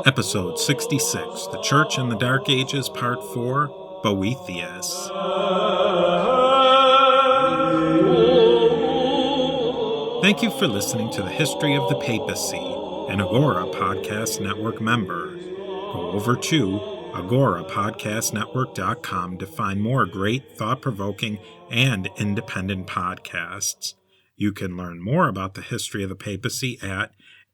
Episode 66, The Church in the Dark Ages, Part 4, Boethius. Thank you for listening to the History of the Papacy, an Agora Podcast Network member. Go over to agorapodcastnetwork.com to find more great, thought-provoking, and independent podcasts. You can learn more about the history of the papacy at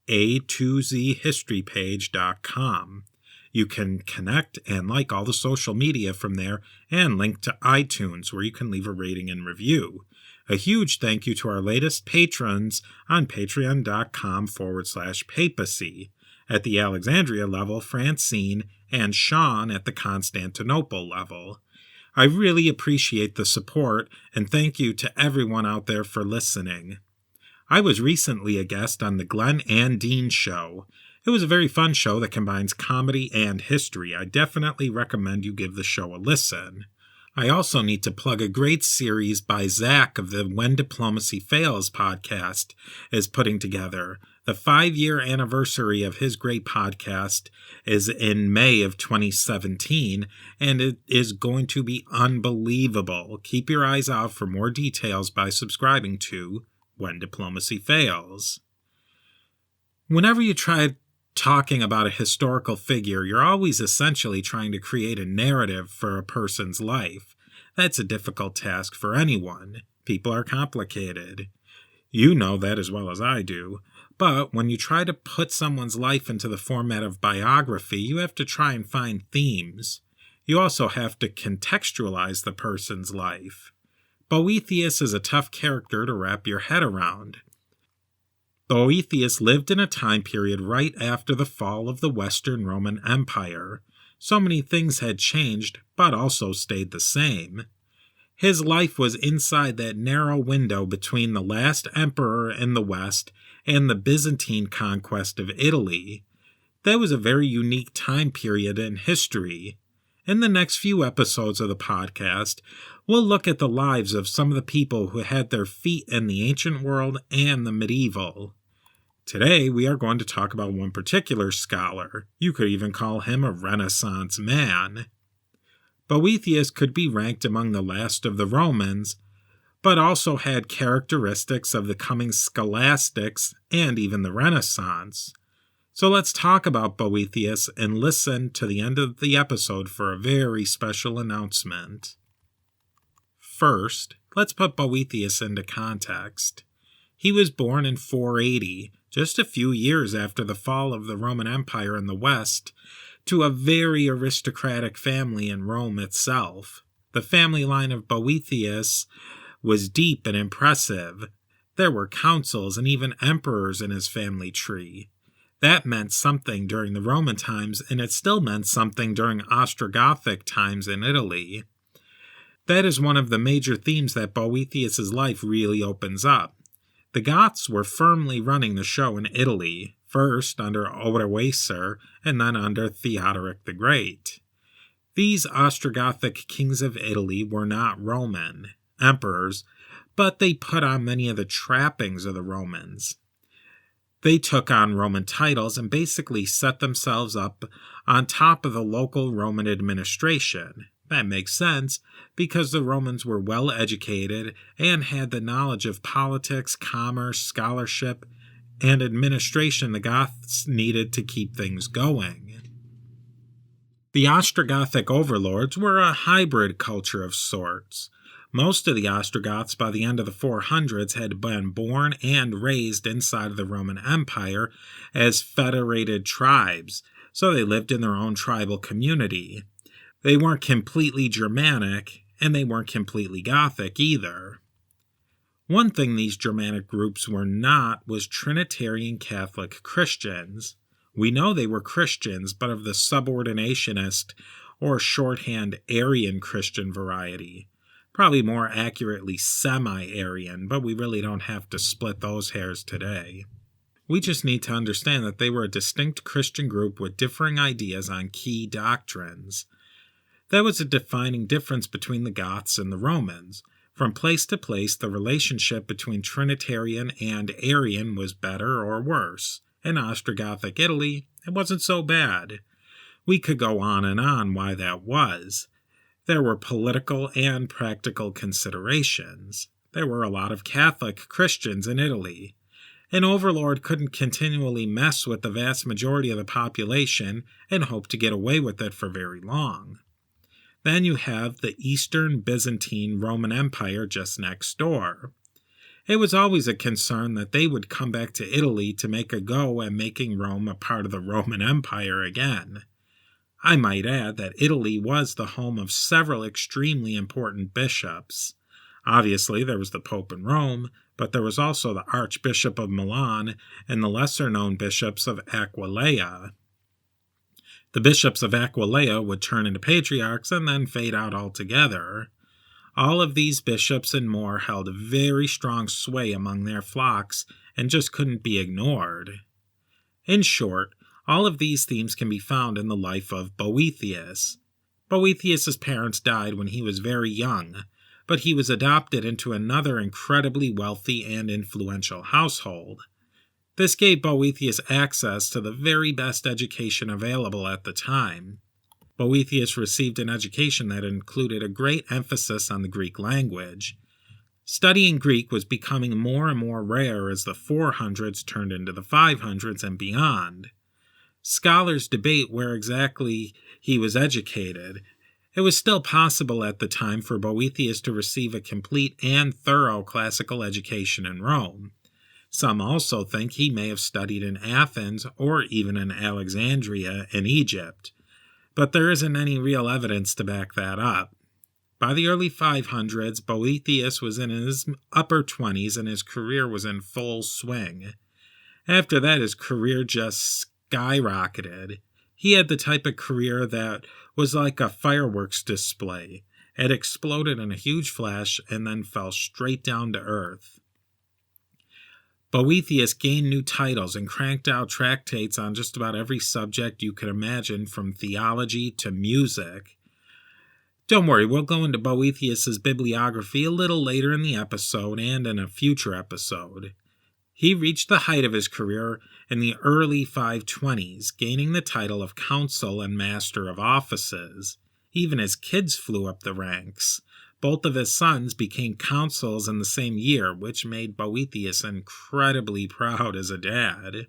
a2zhistorypage.com. You can connect and like all the social media from there and link to iTunes where you can leave a rating and review. A huge thank you to our latest patrons on patreon.com/papacy. At the Alexandria level, Francine and Sean at the Constantinople level. I really appreciate the support and thank you to everyone out there for listening. I was recently a guest on the Glen and Dean show. It was a very fun show that combines comedy and history. I definitely recommend you give the show a listen. I also need to plug a great series by Zach of the When Diplomacy Fails podcast is putting together. The 5-year anniversary of his great podcast is in May of 2017, and it is going to be unbelievable. Keep your eyes out for more details by subscribing to When Diplomacy Fails. Whenever you try talking about a historical figure, you're always essentially trying to create a narrative for a person's life. That's a difficult task for anyone. People are complicated. You know that as well as I do. But when you try to put someone's life into the format of biography, you have to try and find themes. You also have to contextualize the person's life. Boethius is a tough character to wrap your head around. Boethius lived in a time period right after the fall of the Western Roman Empire. So many things had changed, but also stayed the same. His life was inside that narrow window between the last emperor in the West and the Byzantine conquest of Italy. That was a very unique time period in history. In the next few episodes of the podcast, we'll look at the lives of some of the people who had their feet in the ancient world and the medieval. Today, we are going to talk about one particular scholar. You could even call him a Renaissance man. Boethius could be ranked among the last of the Romans, but also had characteristics of the coming Scholastics and even the Renaissance. So let's talk about Boethius and listen to the end of the episode for a very special announcement. First, let's put Boethius into context. He was born in 480, just a few years after the fall of the Roman Empire in the West, to a very aristocratic family in Rome itself. The family line of Boethius was deep and impressive. There were consuls and even emperors in his family tree. That meant something during the Roman times, and it still meant something during Ostrogothic times in Italy. That is one of the major themes that Boethius' life really opens up. The Goths were firmly running the show in Italy, first under Odoacer and then under Theodoric the Great. These Ostrogothic kings of Italy were not Roman emperors, but they put on many of the trappings of the Romans. They took on Roman titles and basically set themselves up on top of the local Roman administration. That makes sense because the Romans were well educated and had the knowledge of politics, commerce, scholarship, and administration the Goths needed to keep things going. The Ostrogothic overlords were a hybrid culture of sorts. Most of the Ostrogoths by the end of the 400s had been born and raised inside of the Roman Empire as federated tribes, so they lived in their own tribal community. They weren't completely Germanic, and they weren't completely Gothic either. One thing these Germanic groups were not was Trinitarian Catholic Christians. We know they were Christians, but of the subordinationist or shorthand Arian Christian variety. Probably more accurately semi-Arian, but we really don't have to split those hairs today. We just need to understand that they were a distinct Christian group with differing ideas on key doctrines. That was a defining difference between the Goths and the Romans. From place to place, the relationship between Trinitarian and Arian was better or worse. In Ostrogothic Italy, it wasn't so bad. We could go on why that was. There were political and practical considerations. There were a lot of Catholic Christians in Italy. An overlord couldn't continually mess with the vast majority of the population and hope to get away with it for very long. Then you have the Eastern Byzantine Roman Empire just next door. It was always a concern that they would come back to Italy to make a go at making Rome a part of the Roman Empire again. I might add that Italy was the home of several extremely important bishops. Obviously, there was the Pope in Rome, but there was also the Archbishop of Milan and the lesser-known bishops of Aquileia. The bishops of Aquileia would turn into patriarchs and then fade out altogether. All of these bishops and more held a very strong sway among their flocks and just couldn't be ignored. In short, all of these themes can be found in the life of Boethius. Boethius's parents died when he was very young, but he was adopted into another incredibly wealthy and influential household. This gave Boethius access to the very best education available at the time. Boethius received an education that included a great emphasis on the Greek language. Studying Greek was becoming more and more rare as the 400s turned into the 500s and beyond. Scholars debate where exactly he was educated. It was still possible at the time for Boethius to receive a complete and thorough classical education in Rome. Some also think he may have studied in Athens or even in Alexandria in Egypt, but there isn't any real evidence to back that up. By the early 500s, Boethius was in his upper 20s and his career was in full swing. After that, his career just skyrocketed. He had the type of career that was like a fireworks display. It exploded in a huge flash and then fell straight down to earth. Boethius gained new titles and cranked out tractates on just about every subject you could imagine, from theology to music. Don't worry, we'll go into Boethius's bibliography a little later in the episode and in a future episode. He reached the height of his career in the early 520s, gaining the title of consul and master of offices. Even his kids flew up the ranks. Both of his sons became consuls in the same year, which made Boethius incredibly proud as a dad.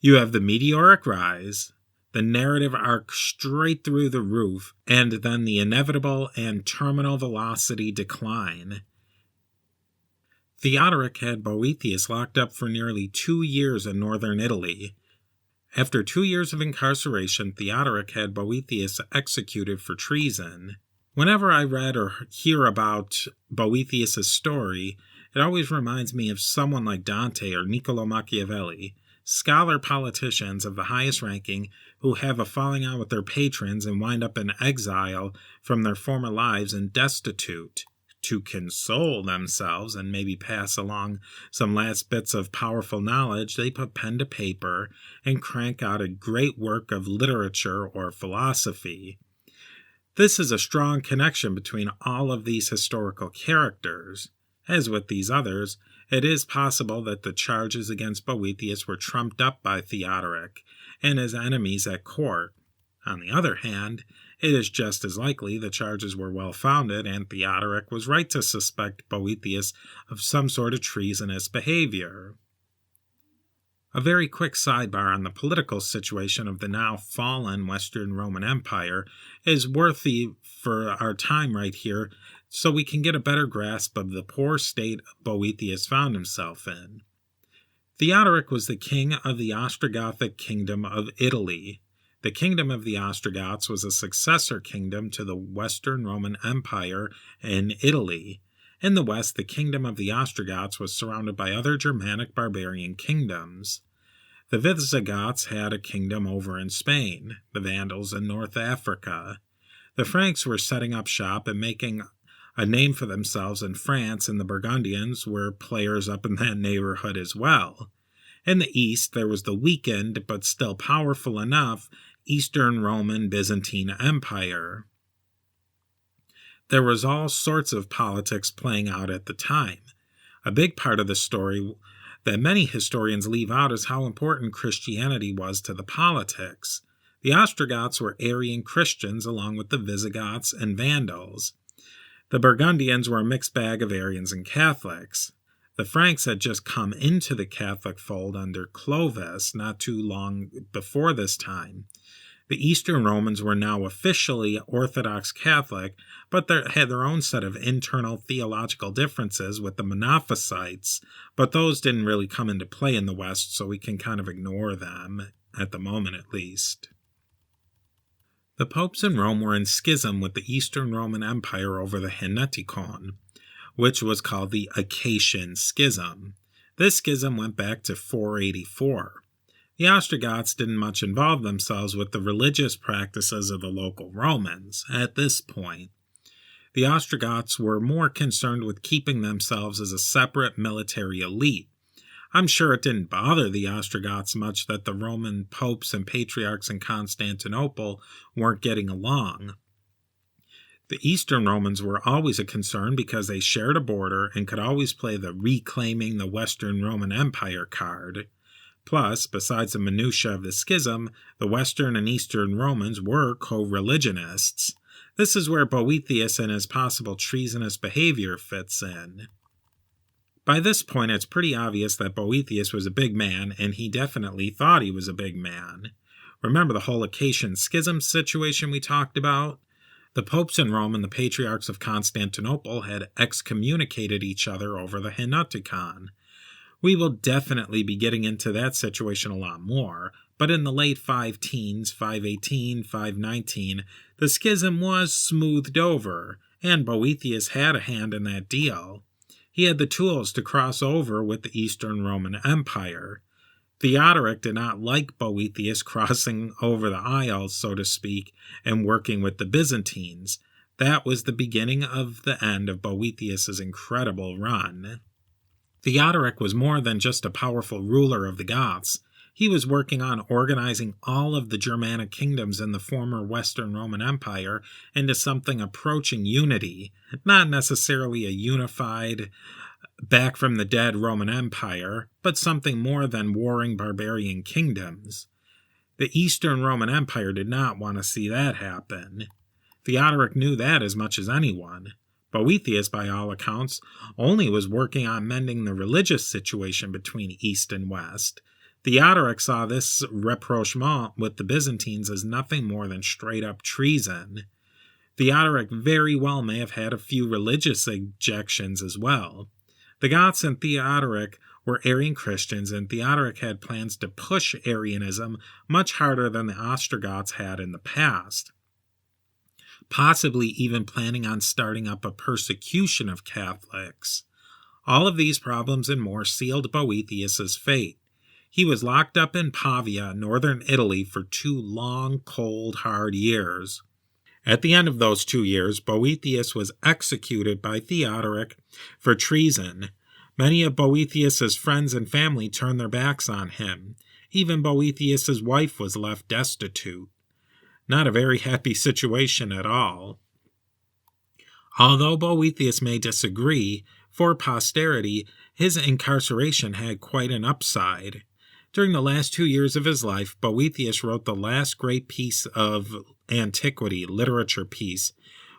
You have the meteoric rise, the narrative arc straight through the roof, and then the inevitable and terminal velocity decline. Theodoric had Boethius locked up for nearly 2 years in northern Italy. After 2 years of incarceration, Theodoric had Boethius executed for treason. Whenever I read or hear about Boethius' story, it always reminds me of someone like Dante or Niccolò Machiavelli, scholar politicians of the highest ranking who have a falling out with their patrons and wind up in exile from their former lives and destitute. To console themselves and maybe pass along some last bits of powerful knowledge, they put pen to paper and crank out a great work of literature or philosophy. This is a strong connection between all of these historical characters. As with these others, it is possible that the charges against Boethius were trumped up by Theodoric and his enemies at court. On the other hand, it is just as likely the charges were well-founded and Theodoric was right to suspect Boethius of some sort of treasonous behavior. A very quick sidebar on the political situation of the now fallen Western Roman Empire is worthy for our time right here, so we can get a better grasp of the poor state Boethius found himself in. Theodoric was the king of the Ostrogothic kingdom of Italy. The kingdom of the Ostrogoths was a successor kingdom to the Western Roman Empire in Italy, In the west, the kingdom of the Ostrogoths was surrounded by other Germanic barbarian kingdoms. The Visigoths had a kingdom over in Spain, the Vandals in North Africa. The Franks were setting up shop and making a name for themselves in France, and the Burgundians were players up in that neighborhood as well. In the east, there was the weakened, but still powerful enough, Eastern Roman Byzantine Empire. There was all sorts of politics playing out at the time. A big part of the story that many historians leave out is how important Christianity was to the politics. The Ostrogoths were Arian Christians along with the Visigoths and Vandals. The Burgundians were a mixed bag of Arians and Catholics. The Franks had just come into the Catholic fold under Clovis not too long before this time. The Eastern Romans were now officially Orthodox Catholic, but they had their own set of internal theological differences with the Monophysites, but those didn't really come into play in the West, so we can kind of ignore them, at the moment at least. The popes in Rome were in schism with the Eastern Roman Empire over the Heneticon, which was called the Acacian Schism. This schism went back to 484. The Ostrogoths didn't much involve themselves with the religious practices of the local Romans at this point. The Ostrogoths were more concerned with keeping themselves as a separate military elite. I'm sure it didn't bother the Ostrogoths much that the Roman popes and patriarchs in Constantinople weren't getting along. The Eastern Romans were always a concern because they shared a border and could always play the reclaiming the Western Roman Empire card. Plus, besides the minutiae of the schism, the Western and Eastern Romans were co-religionists. This is where Boethius and his possible treasonous behavior fits in. By this point, it's pretty obvious that Boethius was a big man, and he definitely thought he was a big man. Remember the whole Acacian Schism situation we talked about? The popes in Rome and the patriarchs of Constantinople had excommunicated each other over the Heneticon. We will definitely be getting into that situation a lot more, but in the late 5-teens, 518, 519, the schism was smoothed over, and Boethius had a hand in that deal. He had the tools to cross over with the Eastern Roman Empire. Theodoric did not like Boethius crossing over the aisle, so to speak, and working with the Byzantines. That was the beginning of the end of Boethius's incredible run. Theodoric was more than just a powerful ruler of the Goths. He was working on organizing all of the Germanic kingdoms in the former Western Roman Empire into something approaching unity, not necessarily a unified, back-from-the-dead Roman Empire, but something more than warring barbarian kingdoms. The Eastern Roman Empire did not want to see that happen. Theodoric knew that as much as anyone. Boethius, by all accounts, only was working on mending the religious situation between East and West. Theodoric saw this rapprochement with the Byzantines as nothing more than straight-up treason. Theodoric very well may have had a few religious objections as well. The Goths and Theodoric were Arian Christians, and Theodoric had plans to push Arianism much harder than the Ostrogoths had in the past, possibly even planning on starting up a persecution of Catholics. All of these problems and more sealed Boethius's fate. He was locked up in Pavia, northern Italy, for 2 long, cold, hard years. At the end of those 2 years, Boethius was executed by Theodoric for treason. Many of Boethius's friends and family turned their backs on him. Even Boethius's wife was left destitute. Not a very happy situation at all. Although Boethius may disagree, for posterity, his incarceration had quite an upside. During the last 2 years of his life, Boethius wrote the last great piece of antiquity, literature piece,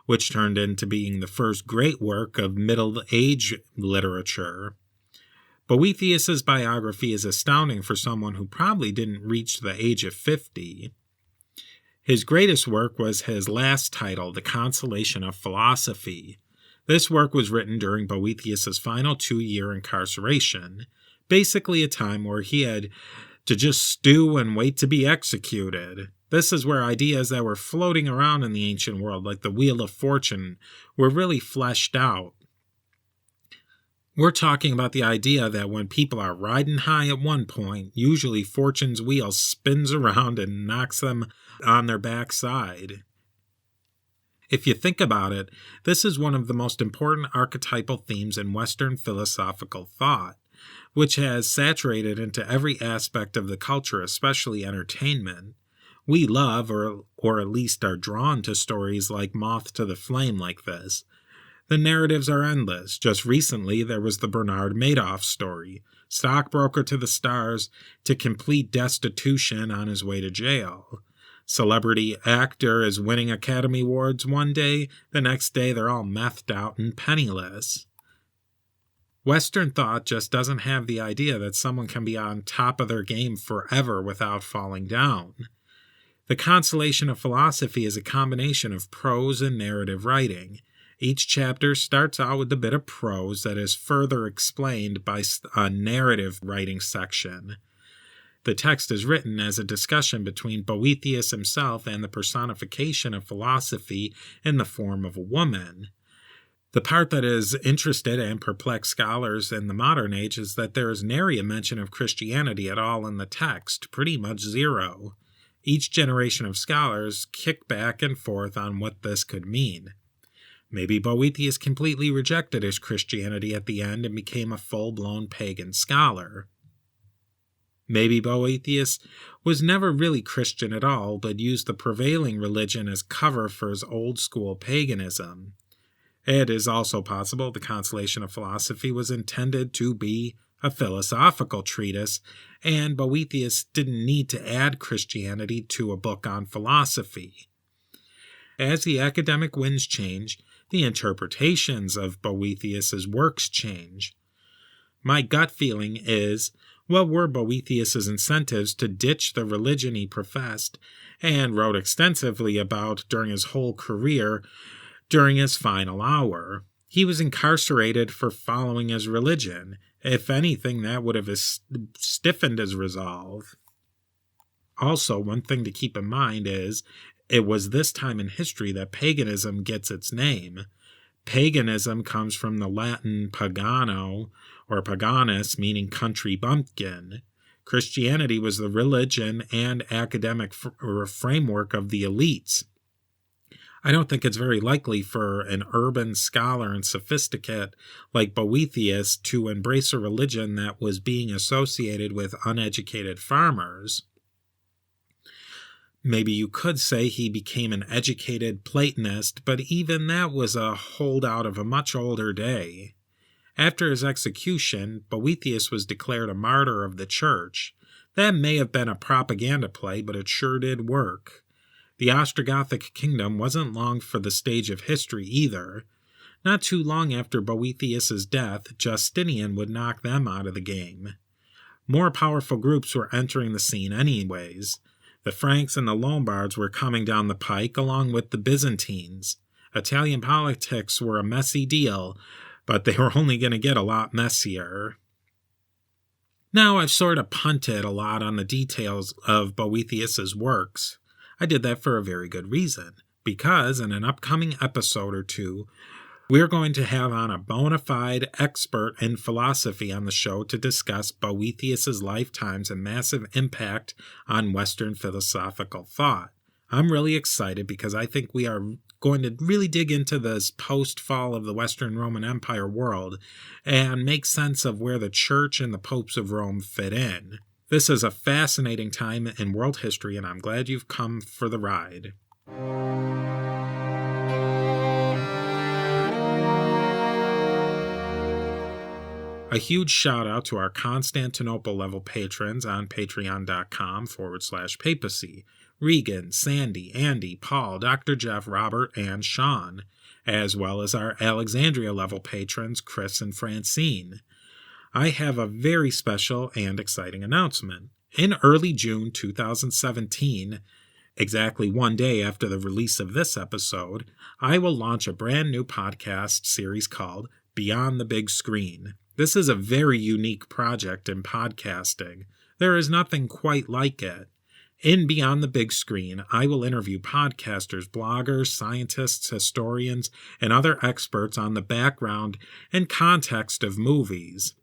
which turned into being the first great work of Middle Age literature. Boethius's biography is astounding for someone who probably didn't reach the age of 50. His greatest work was his last title, The Consolation of Philosophy. This work was written during Boethius's final 2-year incarceration, basically a time where he had to just stew and wait to be executed. This is where ideas that were floating around in the ancient world, like the Wheel of Fortune, were really fleshed out. We're talking about the idea that when people are riding high at one point, usually fortune's wheel spins around and knocks them on their backside. If you think about it, this is one of the most important archetypal themes in Western philosophical thought, which has saturated into every aspect of the culture, especially entertainment. We love, or at least are drawn to stories like Moth to the Flame like this. The narratives are endless. Just recently, there was the Bernard Madoff story, stockbroker to the stars to complete destitution on his way to jail. Celebrity actor is winning Academy Awards one day, the next day they're all methed out and penniless. Western thought just doesn't have the idea that someone can be on top of their game forever without falling down. The consolation of philosophy is a combination of prose and narrative writing. Each chapter starts out with a bit of prose that is further explained by a narrative writing section. The text is written as a discussion between Boethius himself and the personification of philosophy in the form of a woman. The part that has interested and perplexed scholars in the modern age is that there is nary a mention of Christianity at all in the text, pretty much zero. Each generation of scholars kick back and forth on what this could mean. Maybe Boethius completely rejected his Christianity at the end and became a full-blown pagan scholar. Maybe Boethius was never really Christian at all, but used the prevailing religion as cover for his old-school paganism. It is also possible the Consolation of Philosophy was intended to be a philosophical treatise, and Boethius didn't need to add Christianity to a book on philosophy. As the academic winds change, the interpretations of Boethius's works change. My gut feeling is, what were Boethius's incentives to ditch the religion he professed and wrote extensively about during his whole career during his final hour? He was incarcerated for following his religion. If anything, that would have stiffened his resolve. Also, one thing to keep in mind is, it was this time in history that paganism gets its name. Paganism comes from the Latin pagano, or paganus, meaning country bumpkin. Christianity was the religion and academic framework of the elites. I don't think it's very likely for an urban scholar and sophisticate like Boethius to embrace a religion that was being associated with uneducated farmers. Maybe you could say he became an educated Platonist, but even that was a holdout of a much older day. After his execution, Boethius was declared a martyr of the church. That may have been a propaganda play, but it sure did work. The Ostrogothic kingdom wasn't long for the stage of history either. Not too long after Boethius's death, Justinian would knock them out of the game. More powerful groups were entering the scene anyways. The Franks and the Lombards were coming down the pike along with the Byzantines. Italian politics were a messy deal, but they were only going to get a lot messier. Now I've sort of punted a lot on the details of Boethius's works. I did that for a very good reason, because in an upcoming episode or two, we're going to have on a bona fide expert in philosophy on the show to discuss Boethius's lifetimes and massive impact on Western philosophical thought. I'm really excited because I think we are going to really dig into this post-fall of the Western Roman Empire world and make sense of where the Church and the popes of Rome fit in. This is a fascinating time in world history, and I'm glad you've come for the ride. A huge shout out to our Constantinople level patrons on patreon.com/papacy. Regan, Sandy, Andy, Paul, Dr. Jeff, Robert, and Sean, as well as our Alexandria level patrons Chris and Francine. I have a very special and exciting announcement. In early June 2017, exactly one day after the release of this episode, I will launch a brand new podcast series called Beyond the Big Screen. This is a very unique project in podcasting. There is nothing quite like it. In Beyond the Big Screen, I will interview podcasters, bloggers, scientists, historians, and other experts on the background and context of movies.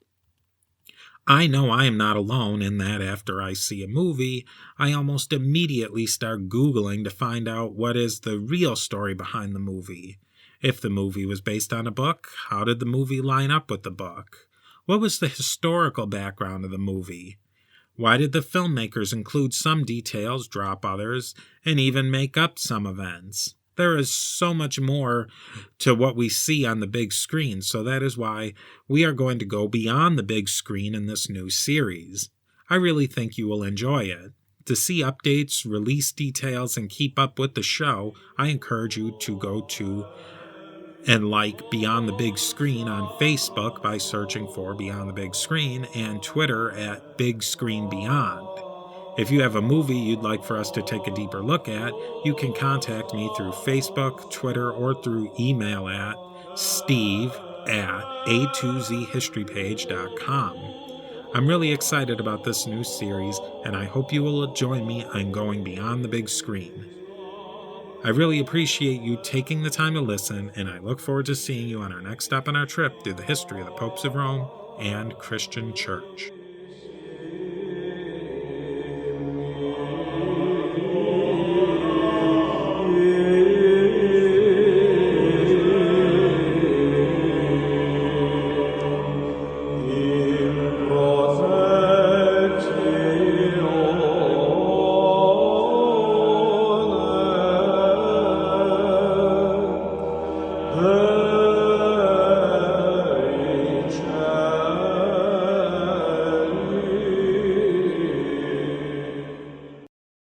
I know I am not alone in that after I see a movie, I almost immediately start Googling to find out what is the real story behind the movie. If the movie was based on a book, how did the movie line up with the book? What was the historical background of the movie? Why did the filmmakers include some details, drop others, and even make up some events? There is so much more to what we see on the big screen, so that is why we are going to go beyond the big screen in this new series. I really think you will enjoy it. To see updates, release details, and keep up with the show, I encourage you to go to and like Beyond the Big Screen on Facebook by searching for Beyond the Big Screen and Twitter at Big Screen Beyond. If you have a movie you'd like for us to take a deeper look at, you can contact me through Facebook, Twitter, or through email at steve@a2zhistorypage.com. I'm really excited about this new series, and I hope you will join me in going beyond the big screen. I really appreciate you taking the time to listen, and I look forward to seeing you on our next step on our trip through the history of the popes of Rome and Christian Church.